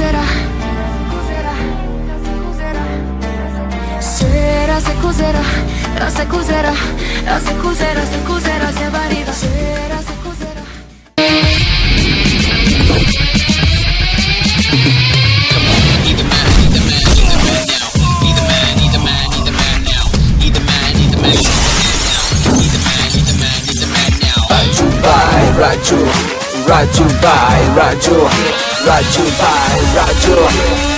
cos'era? Sera, se cos'era? Se cos'era? Se cos'era? Se cos'era? Se variva. Sera, se cos'era? Raju, Raju by Raju, Raju by Raju,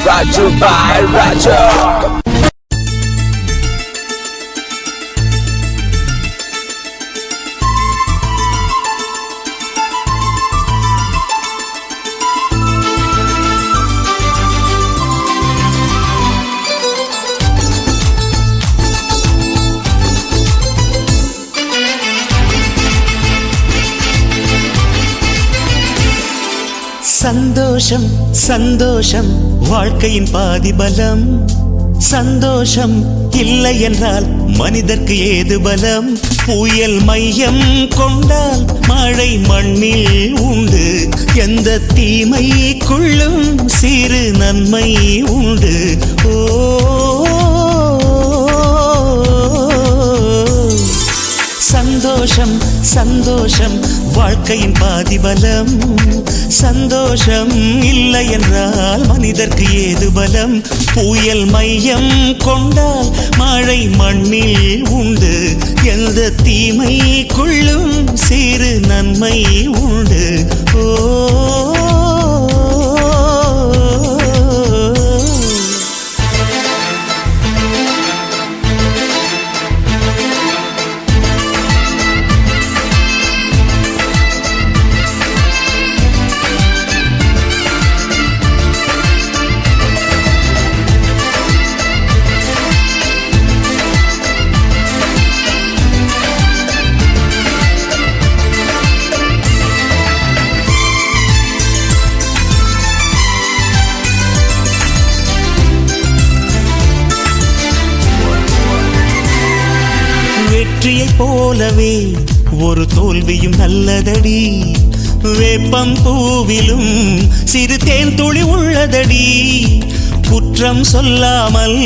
Raju by Raju. சந்தோஷம் சந்தோஷம் வாழ்க்கையின் பாதி பலம். சந்தோஷம் இல்லை என்றால் மனிதர்க்கு ஏது பலம்? புயல் மையம் கொண்டால் மழை மண்ணில் உண்டு. எந்த தீமைக்குள்ளும் சிறு நன்மை உண்டு. ஓ சந்தோஷம் சந்தோஷம் வாழ்க்கையின் பாதி பலம். சந்தோஷம் இல்லை என்றால் மனிதர்க்கு ஏது பலம்? புயல் மையம் கொண்டால் மழை மண்ணில் உண்டு. எந்த தீமைக்குள்ளும் சிறு நன்மை உண்டு. ஓ வெற்றியை போலவே ஒரு தோல்வியும் நல்லதடி. வேப்பம் பூவிலும் சிறு தேன் துளி உள்ளதடி. குற்றம் சொல்லாமல்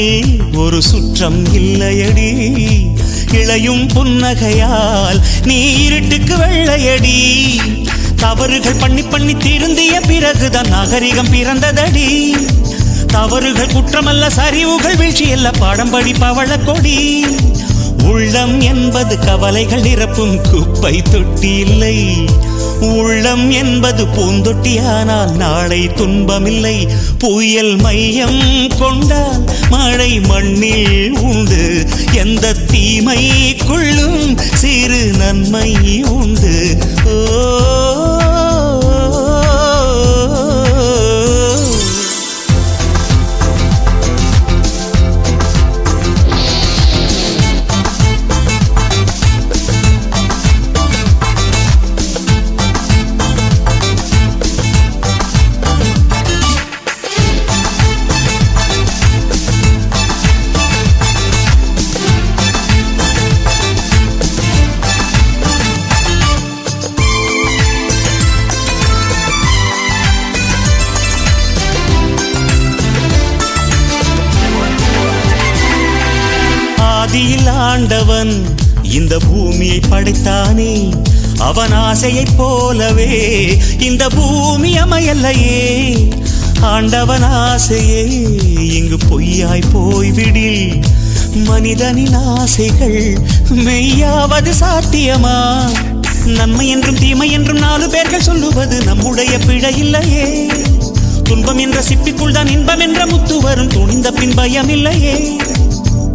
ஒரு சுற்றம் இல்லையடி. இளையும் புன்னகையால் நீ இருட்டுக்கு வெள்ளையடி. தவறுகள் பண்ணி பண்ணி திருந்திய பிறகுதான் நாகரிகம் பிறந்ததடி. தவறுகள் குற்றமல்ல, சரிவுகள் வீழ்ச்சியல்ல, பாடம் படி பவள கொடி. உள்ளம் என்பது கவலைகள் நிரப்பும் குப்பை தொட்டி இல்லை. உள்ளம் என்பது பூந்தொட்டியானால் நாளை துன்பமில்லை. புயல் மையம் கொண்டால் மழை மண்ணில் உண்டு. எந்த தீமைக்குள்ளும் சிறு நன்மை உண்டு. ஓ ஆதியில் ஆண்டவன் இந்த பூமியை படைத்தானே. அவன் ஆசையைப் போலவே இந்த பூமி அமையல்லையே. ஆண்டவன் ஆசையே இங்கு பொய்யாய் போய்விடில். மனிதனின் ஆசைகள் மெய்யாவது சாத்தியமா? நன்மை என்றும் தீமை என்றும் 4 பேர்கள் சொல்லுவது நம்முடைய பிழை இல்லையே. துன்பம் என்ற சிப்பிக்குள் தான் இன்பம் என்ற முத்து வரும். துணிந்த பின் பயம் இல்லையே.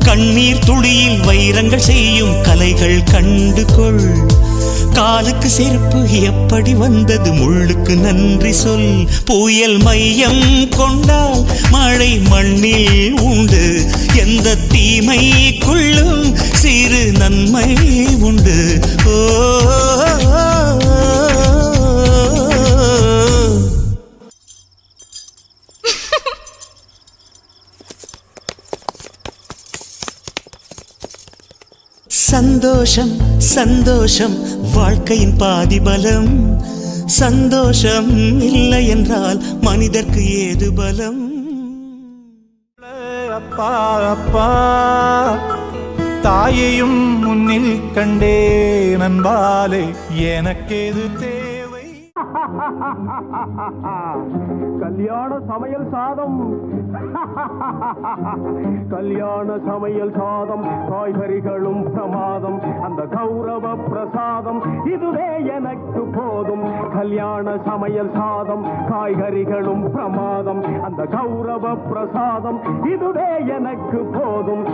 கண்ணீர் துளியில் வைரங்கள் செய்யும் கலைகள் கண்டு கொள். காலுக்கு செருப்பு எப்படி வந்தது? முள்ளுக்கு நன்றி சொல். புயல் மையம் கொண்டால் மழை மண்ணில் உண்டு. எந்த தீமைக்குள்ளும் சிறு நன்மை உண்டு. ஓ சந்தோஷம் சந்தோஷம் வாழ்க்கையின் பாதி பலம். சந்தோஷம் இல்லை என்றால் மனிதர்க்கு ஏது பலம்? அப்பா அப்பா தாயையும் முன்னில் கண்டே நண்பாலே எனக்கேது தேவை. கல்யாண சமையல் சாதம் கல்யாண சமையல் சாதம் காய்கறிகளும் பிரமாதம் அந்த கௌரவ பிரசாதம் இதுவே எனக்கு போதும். கல்யாண சமையல் சாதம் காய்கறிகளும் பிரமாதம் அந்த கௌரவ பிரசாதம் இதுவே எனக்கு போதும்.